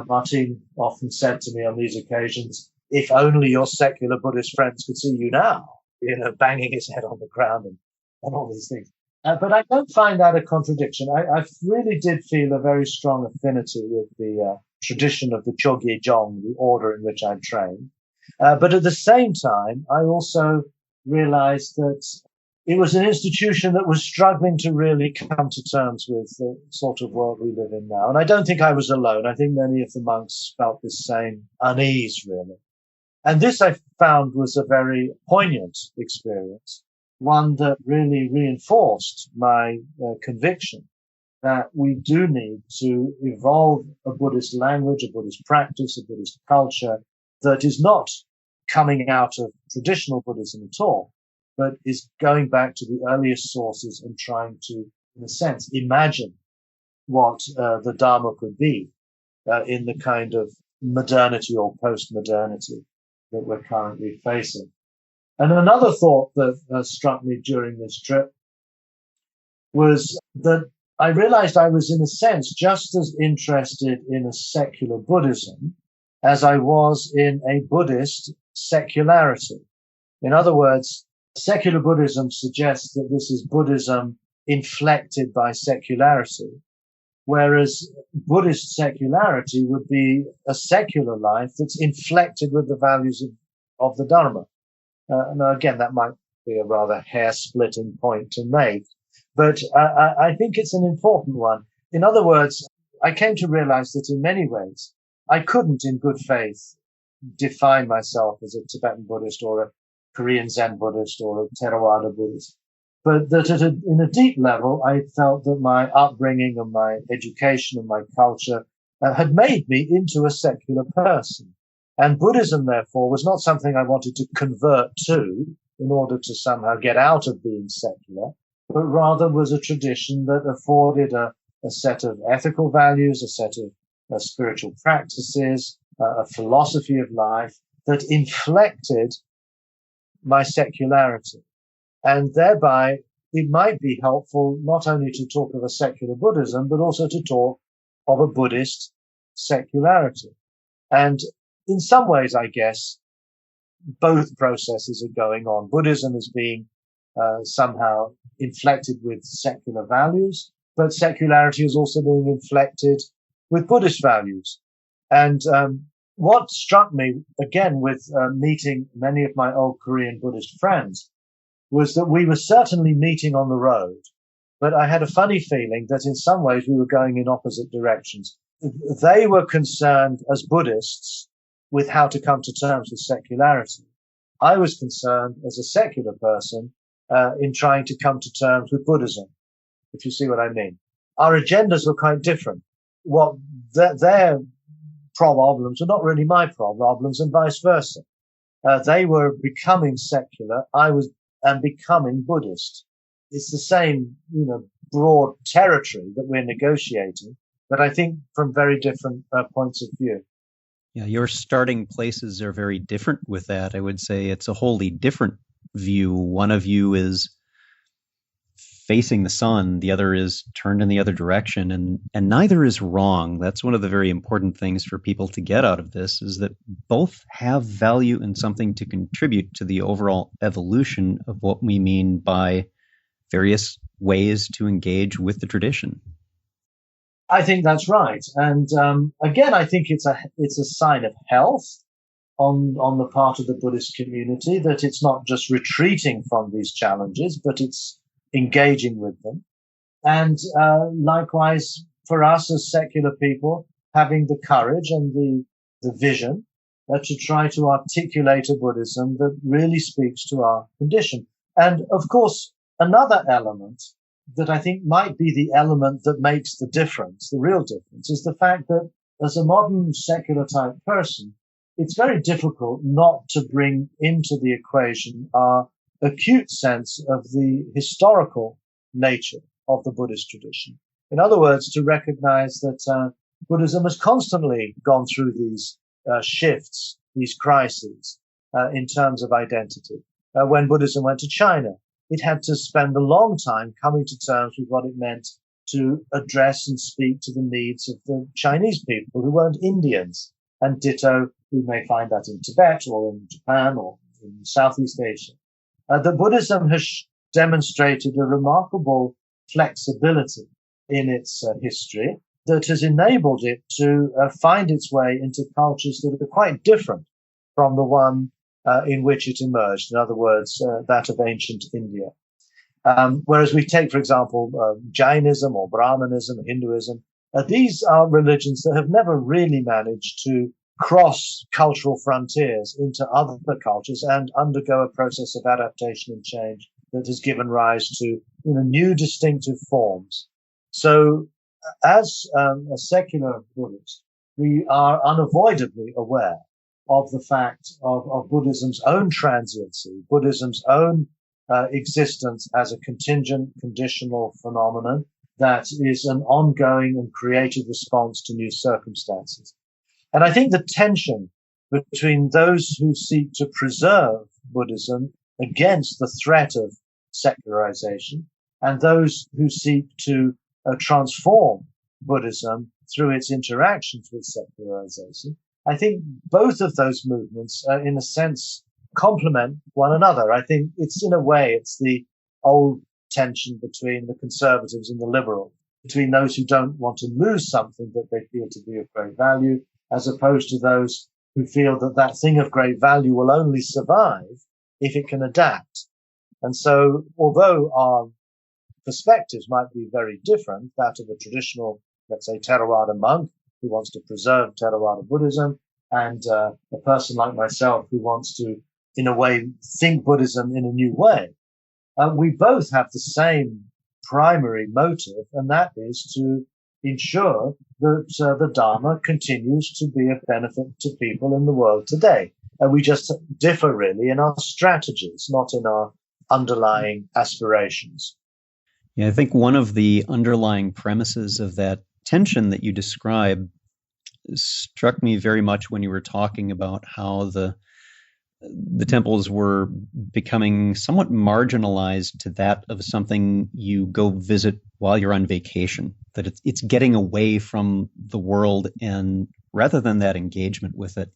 Martin often said to me on these occasions, if only your secular Buddhist friends could see you now, banging his head on the ground and all these things. But I don't find that a contradiction. I really did feel a very strong affinity with the tradition of the Chogye Jong, the order in which I trained. But at the same time, I also realized that it was an institution that was struggling to really come to terms with the sort of world we live in now. And I don't think I was alone. I think many of the monks felt this same unease, really. And this I found was a very poignant experience, one that really reinforced my conviction that we do need to evolve a Buddhist language, a Buddhist practice, a Buddhist culture that is not coming out of traditional Buddhism at all, but is going back to the earliest sources and trying to, in a sense, imagine what the Dharma could be in the kind of modernity or post-modernity that we're currently facing. And another thought that struck me during this trip was that I realized I was, in a sense, just as interested in a secular Buddhism as I was in a Buddhist secularity. In other words, secular Buddhism suggests that this is Buddhism inflected by secularity, whereas Buddhist secularity would be a secular life that's inflected with the values of the Dharma. Now, again, that might be a rather hair-splitting point to make, but I think it's an important one. In other words, I came to realize that in many ways, I couldn't in good faith define myself as a Tibetan Buddhist or a Korean Zen Buddhist or a Theravada Buddhist. but that in a deep level, I felt that my upbringing and my education and my culture had made me into a secular person. And Buddhism, therefore, was not something I wanted to convert to in order to somehow get out of being secular, but rather was a tradition that afforded a set of ethical values, a set of spiritual practices, a philosophy of life that inflected my secularity. And thereby, it might be helpful not only to talk of a secular Buddhism, but also to talk of a Buddhist secularity. And in some ways, I guess, both processes are going on. Buddhism is being somehow inflected with secular values, but secularity is also being inflected with Buddhist values. And what struck me, again, with meeting many of my old Korean Buddhist friends, was that we were certainly meeting on the road, but I had a funny feeling that in some ways we were going in opposite directions. They were concerned as Buddhists with how to come to terms with secularity. I was concerned as a secular person in trying to come to terms with Buddhism, if you see what I mean. Our agendas were quite different. What their problems were not really my problems, and vice versa. They were becoming secular. I was becoming Buddhist. It's the same, broad territory that we're negotiating, but I think from very different points of view. Yeah, your starting places are very different with that. I would say it's a wholly different view. One of you is facing the sun, the other is turned in the other direction, and neither is wrong. That's one of the very important things for people to get out of this, is that both have value and something to contribute to the overall evolution of what we mean by various ways to engage with the tradition. I think that's right. And again, I think it's a sign of health on the part of the Buddhist community, that it's not just retreating from these challenges, but it's engaging with them. And likewise, for us as secular people, having the courage and the vision to try to articulate a Buddhism that really speaks to our condition. And of course, another element that I think might be the element that makes the difference, the real difference, is the fact that as a modern secular type person, it's very difficult not to bring into the equation our acute sense of the historical nature of the Buddhist tradition. In other words, to recognize that Buddhism has constantly gone through these shifts, these crises in terms of identity. When Buddhism went to China, it had to spend a long time coming to terms with what it meant to address and speak to the needs of the Chinese people who weren't Indians. And ditto, we may find that in Tibet or in Japan or in Southeast Asia. That Buddhism has demonstrated a remarkable flexibility in its history that has enabled it to find its way into cultures that are quite different from the one in which it emerged. In other words, that of ancient India. Whereas we take, for example, Jainism or Brahmanism, Hinduism, these are religions that have never really managed to cross cultural frontiers into other cultures and undergo a process of adaptation and change that has given rise to new distinctive forms. So as a secular Buddhist, we are unavoidably aware of the fact of Buddhism's own transiency, Buddhism's own existence as a contingent, conditional phenomenon that is an ongoing and creative response to new circumstances. And I think the tension between those who seek to preserve Buddhism against the threat of secularization and those who seek to transform Buddhism through its interactions with secularization, I think both of those movements, in a sense, complement one another. I think it's the old tension between the conservatives and the liberals, between those who don't want to lose something that they feel to be of great value, as opposed to those who feel that that thing of great value will only survive if it can adapt. And so, although our perspectives might be very different, that of a traditional, let's say, Theravada monk who wants to preserve Theravada Buddhism, and a person like myself who wants to, in a way, think Buddhism in a new way, we both have the same primary motive, and that is to ensure that the Dharma continues to be of benefit to people in the world today. And we just differ really in our strategies, not in our underlying aspirations. Yeah, I think one of the underlying premises of that tension that you describe struck me very much when you were talking about how the temples were becoming somewhat marginalized to that of something you go visit while you're on vacation, that it's getting away from the world and rather than that engagement with it.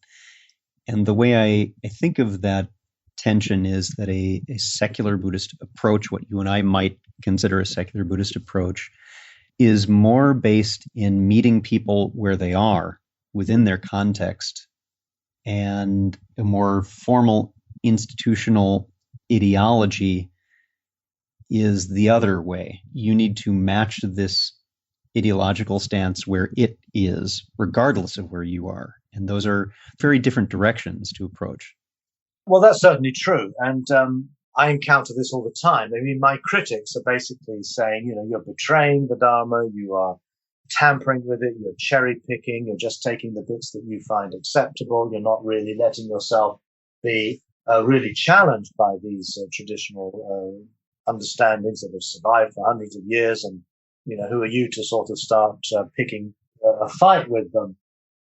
And the way I think of that tension is that a secular Buddhist approach, what you and I might consider a secular Buddhist approach, is more based in meeting people where they are within their context, and a more formal institutional ideology is the other way. You need to match this ideological stance where it is, regardless of where you are. And those are very different directions to approach. Well, that's certainly true. And I encounter this all the time. I mean, my critics are basically saying, you're betraying the Dharma, you are tampering with it, you're cherry picking, you're just taking the bits that you find acceptable, you're not really letting yourself be really challenged by these traditional understandings that have survived for hundreds of years, and who are you to sort of start picking a fight with them?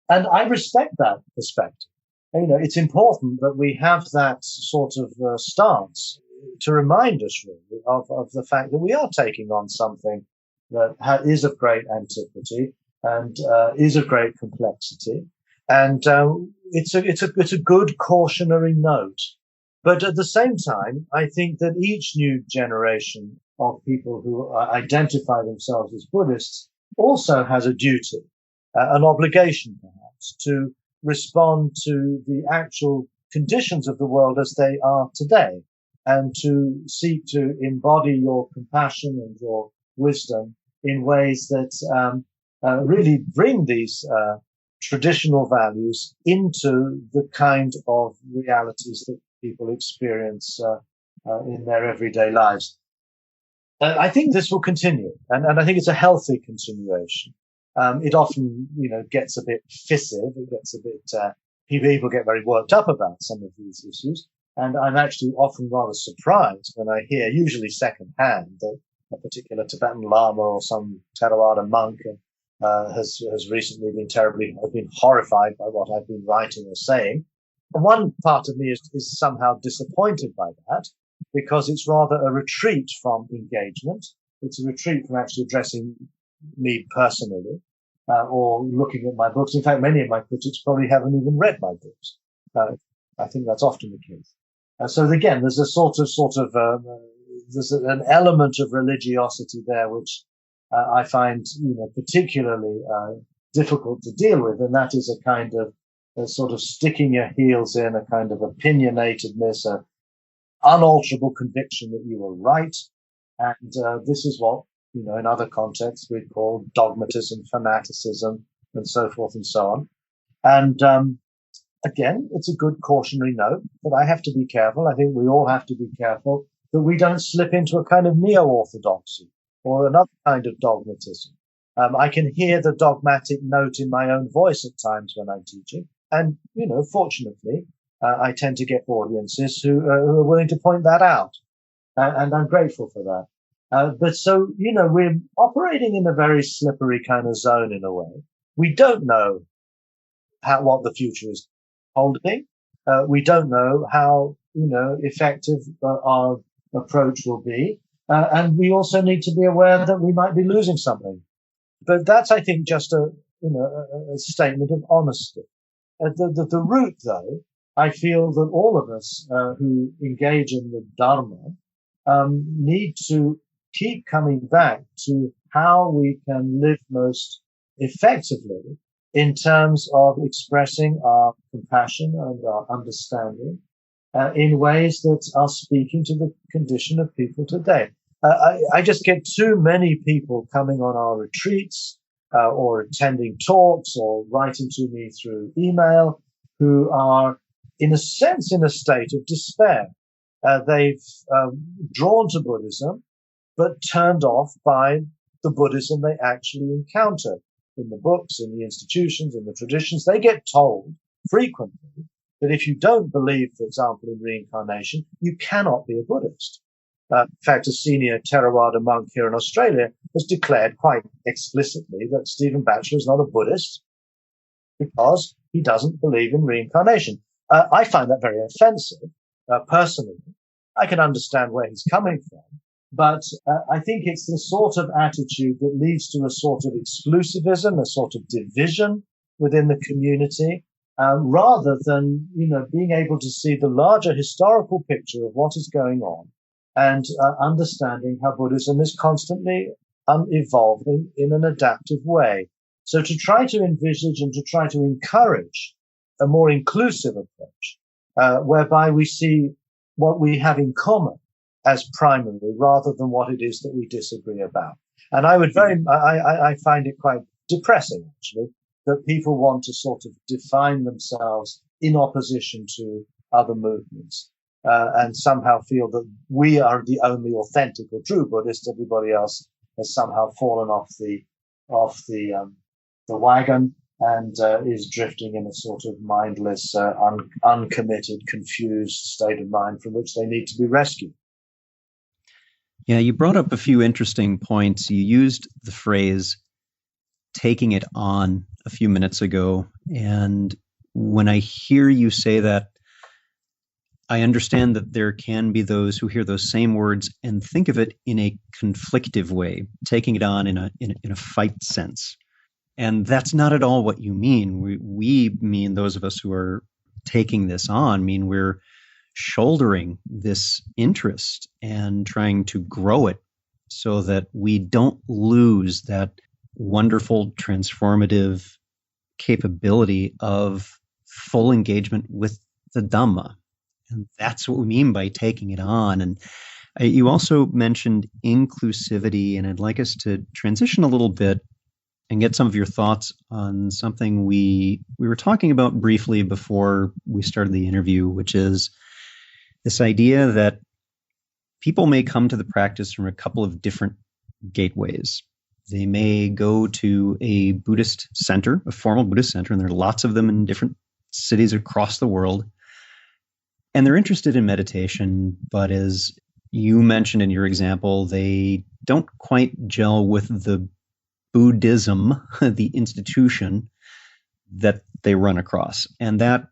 And I respect that perspective. It's important that we have that sort of stance to remind us really of the fact that we are taking on something that is of great antiquity and is of great complexity, and it's a good cautionary note. But at the same time, I think that each new generation of people who identify themselves as Buddhists also has a duty, an obligation perhaps, to respond to the actual conditions of the world as they are today, and to seek to embody your compassion and your wisdom in ways that really bring these traditional values into the kind of realities that people experience in their everyday lives. I think this will continue, and I think it's a healthy continuation. It often, gets a bit fissive. It gets a bit, people get very worked up about some of these issues. And I'm actually often rather surprised when I hear, usually secondhand, that a particular Tibetan Lama or some Theravada monk has recently been horrified by what I've been writing or saying. And one part of me is somehow disappointed by that, because it's rather a retreat from engagement. It's a retreat from actually addressing me personally, or looking at my books. In fact, many of my critics probably haven't even read my books. I think that's often the case. So again, there's a there's an element of religiosity there, which I find, particularly difficult to deal with, and that is a kind of a sort of sticking your heels in, a kind of opinionatedness, a unalterable conviction that you are right, and this is what in other contexts we call dogmatism, fanaticism, and so forth and so on. And again, it's a good cautionary note, but I have to be careful. I think we all have to be careful that we don't slip into a kind of neo-orthodoxy or another kind of dogmatism. I can hear the dogmatic note in my own voice at times when I'm teaching. And, fortunately, I tend to get audiences who are willing to point that out. And I'm grateful for that. But so, we're operating in a very slippery kind of zone in a way. We don't know what the future is holding. We don't know how, effective our approach will be. And we also need to be aware that we might be losing something. But that's, I think, just a statement of honesty. At the root, though, I feel that all of us who engage in the Dharma need to keep coming back to how we can live most effectively in terms of expressing our compassion and our understanding in ways that are speaking to the condition of people today. I just get too many people coming on our retreats or attending talks or writing to me through email who are, in a sense, in a state of despair. They've drawn to Buddhism, but turned off by the Buddhism they actually encounter in the books, in the institutions, in the traditions. They get told frequently that if you don't believe, for example, in reincarnation, you cannot be a Buddhist. In fact, a senior Theravada monk here in Australia has declared quite explicitly that Stephen Batchelor is not a Buddhist because he doesn't believe in reincarnation. I find that very offensive, personally. I can understand where he's coming from, but I think it's the sort of attitude that leads to a sort of exclusivism, a sort of division within the community, rather than, being able to see the larger historical picture of what is going on and understanding how Buddhism is constantly evolving in an adaptive way. So to try to envisage and to try to encourage a more inclusive approach, whereby we see what we have in common as primary rather than what it is that we disagree about. And I find it quite depressing, actually, that people want to sort of define themselves in opposition to other movements, and somehow feel that we are the only authentic or true Buddhists. Everybody else has somehow fallen off the wagon and is drifting in a sort of mindless, uncommitted, confused state of mind from which they need to be rescued. Yeah, you brought up a few interesting points. You used the phrase taking it on a few minutes ago. And when I hear you say that, I understand that there can be those who hear those same words and think of it in a conflictive way, taking it on in a fight sense. And that's not at all what you mean. We mean, those of us who are taking this on, mean we're shouldering this interest and trying to grow it so that we don't lose that wonderful transformative capability of full engagement with the Dhamma. And that's what we mean by taking it on. And you also mentioned inclusivity, and I'd like us to transition a little bit and get some of your thoughts on something we were talking about briefly before we started the interview, which is this idea that people may come to the practice from a couple of different gateways. They may go to a Buddhist center, a formal Buddhist center, and there are lots of them in different cities across the world. And they're interested in meditation, but as you mentioned in your example, they don't quite gel with the Buddhism, the institution that they run across, and that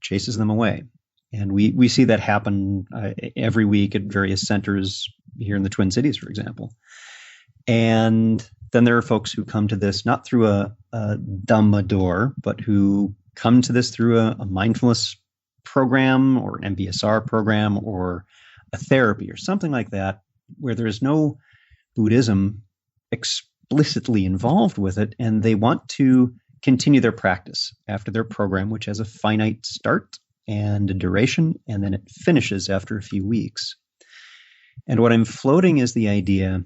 chases them away. And we see that happen every week at various centers here in the Twin Cities, for example. And then there are folks who come to this not through a Dhamma door, but who come to this through a mindfulness program or an MBSR program or a therapy or something like that, where there is no Buddhism explicitly involved with it, and they want to continue their practice after their program, which has a finite start and a duration, and then it finishes after a few weeks. And what I'm floating is the idea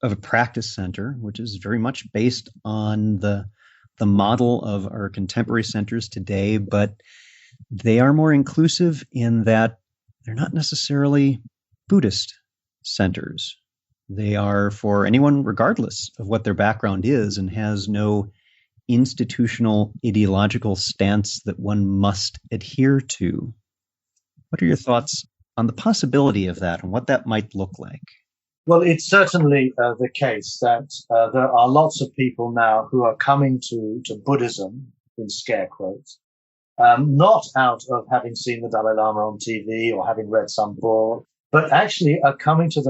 of a practice center, which is very much based on the model of our contemporary centers today, but they are more inclusive in that they're not necessarily Buddhist centers. They are for anyone, regardless of what their background is, and has no institutional ideological stance that one must adhere to. What are your thoughts on the possibility of that and what that might look like? Well, it's certainly the case that there are lots of people now who are coming to Buddhism, in scare quotes, not out of having seen the Dalai Lama on TV or having read some book, but actually are coming to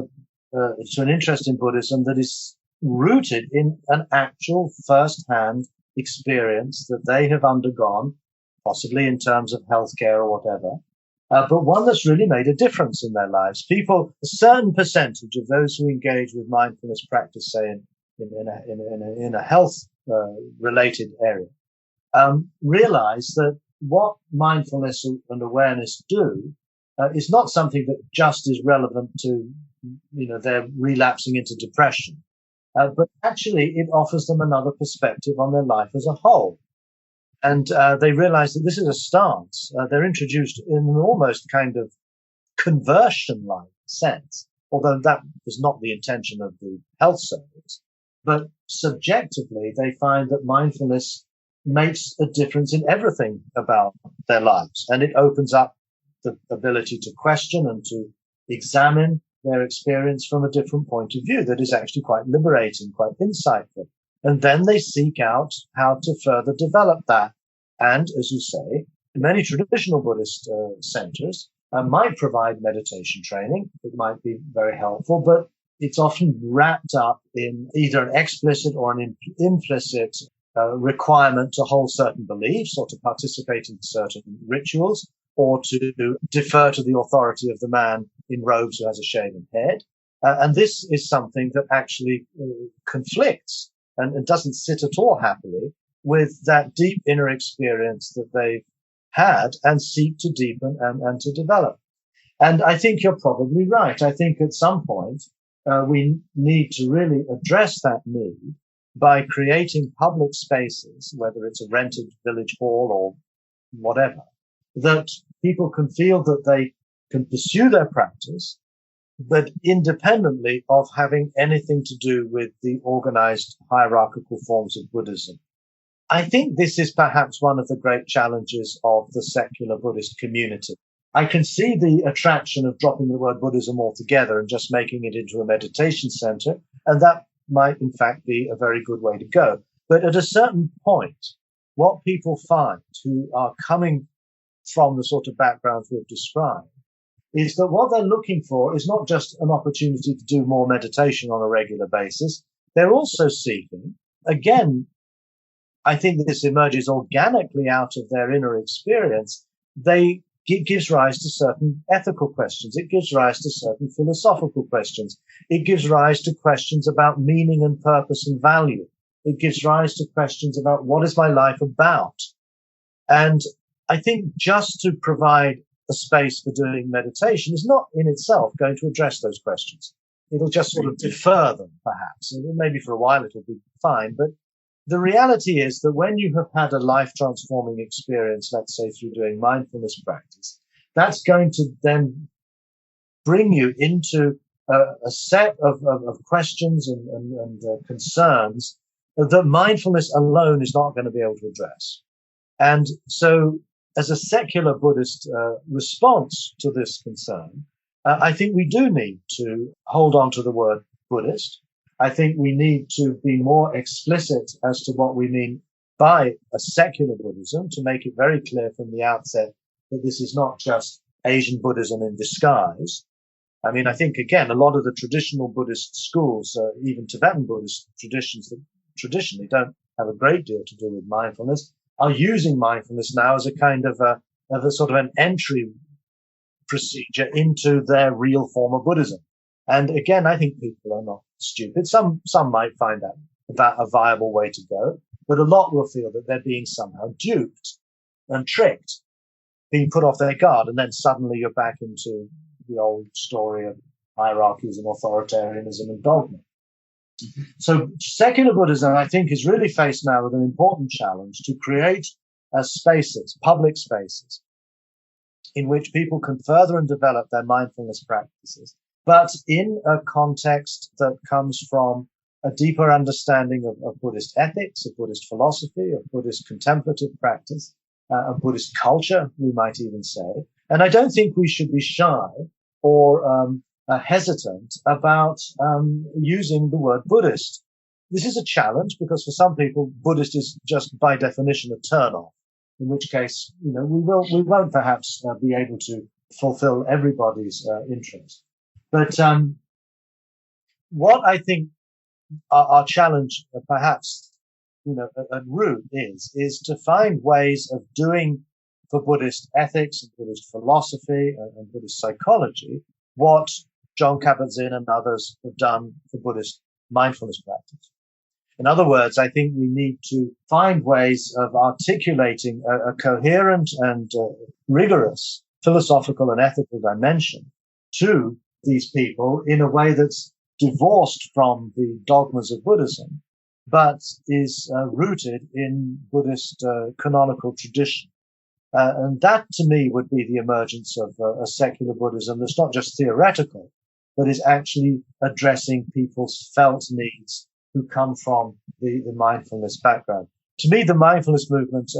an interest in Buddhism that is rooted in an actual first-hand experience that they have undergone, possibly in terms of healthcare or whatever, but one that's really made a difference in their lives. People, a certain percentage of those who engage with mindfulness practice, say in a health related area, realize that what mindfulness and awareness do is not something that just is relevant to, their relapsing into depression, but actually it offers them another perspective on their life as a whole. And they realize that this is a stance. They're introduced in an almost kind of conversion-like sense, although that was not the intention of the health service. But subjectively, they find that mindfulness makes a difference in everything about their lives. And it opens up the ability to question and to examine their experience from a different point of view that is actually quite liberating, quite insightful. And then they seek out how to further develop that. And as you say, many traditional Buddhist centers might provide meditation training. It might be very helpful, but it's often wrapped up in either an explicit or an implicit requirement to hold certain beliefs or to participate in certain rituals or to defer to the authority of the man in robes who has a shaven head. And this is something that actually conflicts and doesn't sit at all happily with that deep inner experience that they've had and seek to deepen and to develop. And I think you're probably right. I think at some point we need to really address that need by creating public spaces, whether it's a rented village hall or whatever, that people can feel that they can pursue their practice, but independently of having anything to do with the organized hierarchical forms of Buddhism. I think this is perhaps one of the great challenges of the secular Buddhist community. I can see the attraction of dropping the word Buddhism altogether and just making it into a meditation center, and that might in fact be a very good way to go. But at a certain point, what people find who are coming from the sort of backgrounds we've described is that what they're looking for is not just an opportunity to do more meditation on a regular basis. They're also seeking, again, I think this emerges organically out of their inner experience. It gives rise to certain ethical questions. It gives rise to certain philosophical questions. It gives rise to questions about meaning and purpose and value. It gives rise to questions about what is my life about? And I think just to provide a space for doing meditation is not in itself going to address those questions. It'll just sort of defer them, perhaps. And maybe for a while it'll be fine. But the reality is that when you have had a life-transforming experience, let's say through doing mindfulness practice, that's going to then bring you into a set of questions and concerns that mindfulness alone is not going to be able to address. And so as a secular Buddhist response to this concern, I think we do need to hold on to the word Buddhist. I think we need to be more explicit as to what we mean by a secular Buddhism to make it very clear from the outset that this is not just Asian Buddhism in disguise. I mean, I think, again, a lot of the traditional Buddhist schools, even Tibetan Buddhist traditions that traditionally don't have a great deal to do with mindfulness, are using mindfulness now as a kind of a sort of an entry procedure into their real form of Buddhism. And again, I think people are not stupid. Some might find that a viable way to go, but a lot will feel that they're being somehow duped and tricked, being put off their guard. And then suddenly you're back into the old story of hierarchies and authoritarianism and dogma. Mm-hmm. So secular Buddhism, I think, is really faced now with an important challenge to create spaces, public spaces, in which people can further and develop their mindfulness practices, but in a context that comes from a deeper understanding of Buddhist ethics, of Buddhist philosophy, of Buddhist contemplative practice, of Buddhist culture, we might even say. And I don't think we should be shy or hesitant about using the word Buddhist. This is a challenge because for some people, Buddhist is just by definition a turn-off, in which case, we won't perhaps be able to fulfill everybody's interest. But what I think our challenge, perhaps, at root is to find ways of doing for Buddhist ethics and Buddhist philosophy and Buddhist psychology what John Kabat-Zinn and others have done for Buddhist mindfulness practice. In other words, I think we need to find ways of articulating a coherent and rigorous philosophical and ethical dimension to these people in a way that's divorced from the dogmas of Buddhism, but is rooted in Buddhist canonical tradition. And that, to me, would be the emergence of a secular Buddhism that's not just theoretical, but is actually addressing people's felt needs who come from the mindfulness background. To me, the mindfulness movement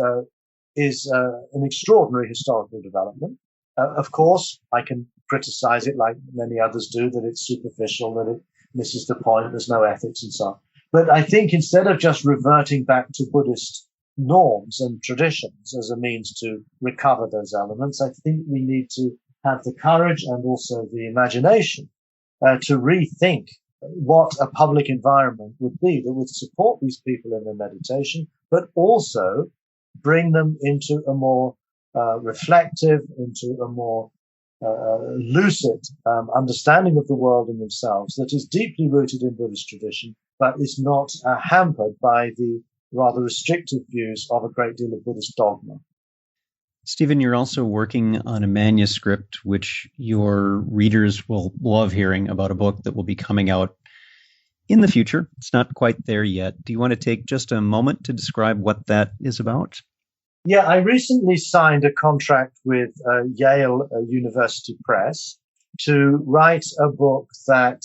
is an extraordinary historical development. Of course, I can criticize it like many others do, that it's superficial, that it misses the point, there's no ethics and so on. But I think instead of just reverting back to Buddhist norms and traditions as a means to recover those elements, I think we need to have the courage and also the imagination to rethink what a public environment would be that would support these people in their meditation, but also bring them into a more reflective, into a more lucid understanding of the world and themselves that is deeply rooted in Buddhist tradition, but is not hampered by the rather restrictive views of a great deal of Buddhist dogma. Stephen, you're also working on a manuscript which your readers will love hearing about, a book that will be coming out in the future. It's not quite there yet. Do you want to take just a moment to describe what that is about? Yeah, I recently signed a contract with Yale University Press to write a book that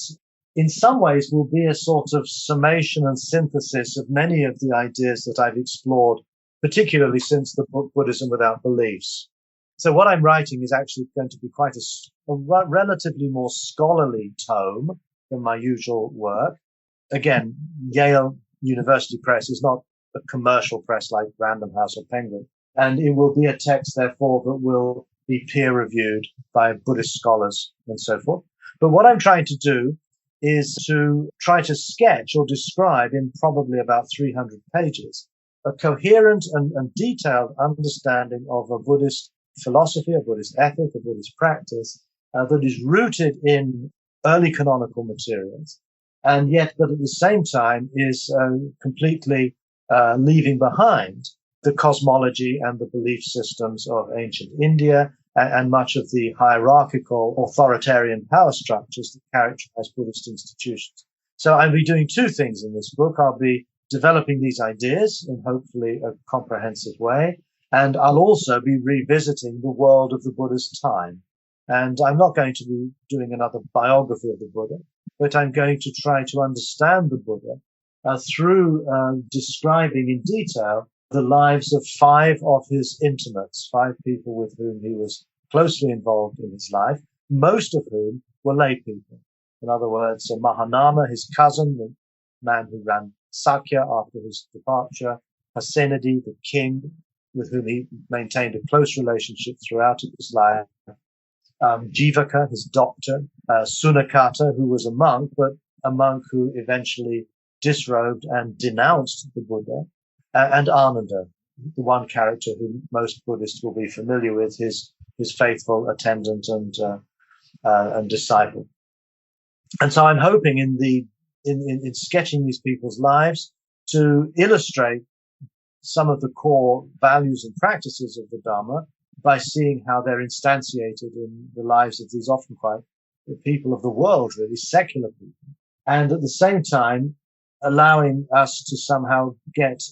in some ways will be a sort of summation and synthesis of many of the ideas that I've explored, particularly since the book Buddhism Without Beliefs. So what I'm writing is actually going to be quite a relatively more scholarly tome than my usual work. Again, Yale University Press is not a commercial press like Random House or Penguin. And it will be a text, therefore, that will be peer reviewed by Buddhist scholars and so forth. But what I'm trying to do is to try to sketch or describe in probably about 300 pages a coherent and detailed understanding of a Buddhist philosophy, a Buddhist ethic, a Buddhist practice that is rooted in early canonical materials, and yet, but at the same time, is completely leaving behind the cosmology and the belief systems of ancient India and much of the hierarchical authoritarian power structures that characterize Buddhist institutions. So I'll be doing two things in this book. I'll be developing these ideas in hopefully a comprehensive way, and I'll also be revisiting the world of the Buddha's time. And I'm not going to be doing another biography of the Buddha, but I'm going to try to understand the Buddha through describing in detail the lives of 5 of his intimates, 5 people with whom he was closely involved in his life, most of whom were lay people. In other words, Mahanama, his cousin, the man who ran Sakya after his departure, Hasenadi, the king, with whom he maintained a close relationship throughout his life, Jivaka, his doctor, Sunakata, who was a monk, but a monk who eventually disrobed and denounced the Buddha, and Ananda, the one character who most Buddhists will be familiar with, his faithful attendant and disciple. And so I'm hoping in sketching these people's lives to illustrate some of the core values and practices of the Dharma by seeing how they're instantiated in the lives of these often quite the people of the world, really secular people, and at the same time allowing us to somehow get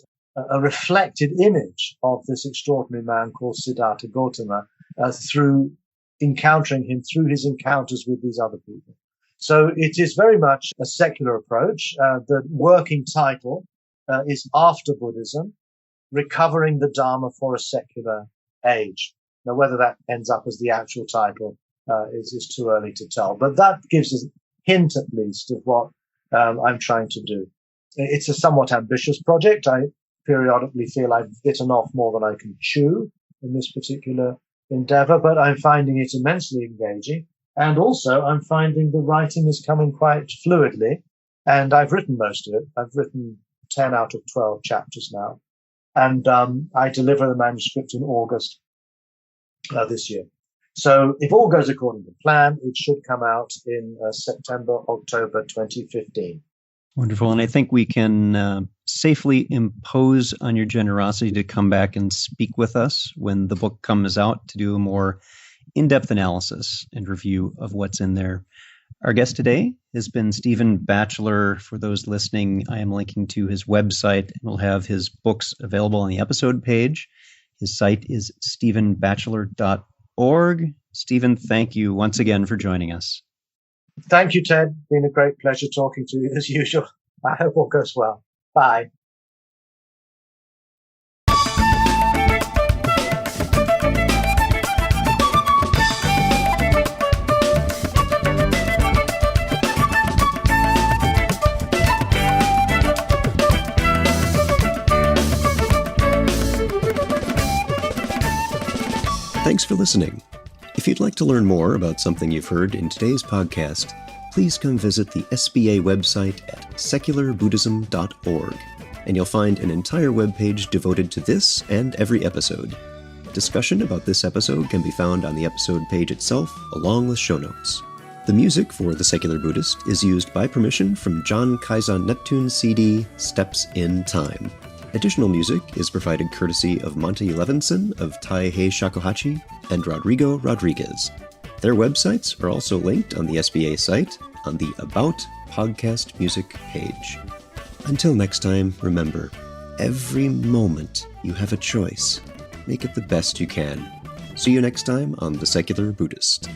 a reflected image of this extraordinary man called Siddhartha Gautama through encountering him through his encounters with these other people. So it is very much a secular approach. The working title is After Buddhism, Recovering the Dharma for a Secular Age. Now, whether that ends up as the actual title is too early to tell, but that gives us a hint at least of what I'm trying to do. It's a somewhat ambitious project. I periodically feel I've bitten off more than I can chew in this particular endeavor, but I'm finding it immensely engaging. And also I'm finding the writing is coming quite fluidly, and I've written most of it. I've written 10 out of 12 chapters now. And I deliver the manuscript in August this year. So if all goes according to plan, it should come out in September, October 2015. Wonderful. And I think we can safely impose on your generosity to come back and speak with us when the book comes out to do a more in-depth analysis and review of what's in there. Our guest today has been Stephen Batchelor. For those listening, I am linking to his website, and we'll have his books available on the episode page. His site is stephenbatchelor.org. Stephen, thank you once again for joining us. Thank you, Ted. Been a great pleasure talking to you as usual. I hope all goes well. Bye. Thanks for listening. If you'd like to learn more about something you've heard in today's podcast, please come visit the SBA website at secularbuddhism.org, and you'll find an entire webpage devoted to this and every episode. Discussion about this episode can be found on the episode page itself, along with show notes. The music for The Secular Buddhist is used by permission from John Kaizan Neptune's CD, Steps in Time. Additional music is provided courtesy of Monte Levinson of Taihei Shakuhachi and Rodrigo Rodriguez. Their websites are also linked on the SBA site on the About Podcast Music page. Until next time, remember, every moment you have a choice. Make it the best you can. See you next time on The Secular Buddhist.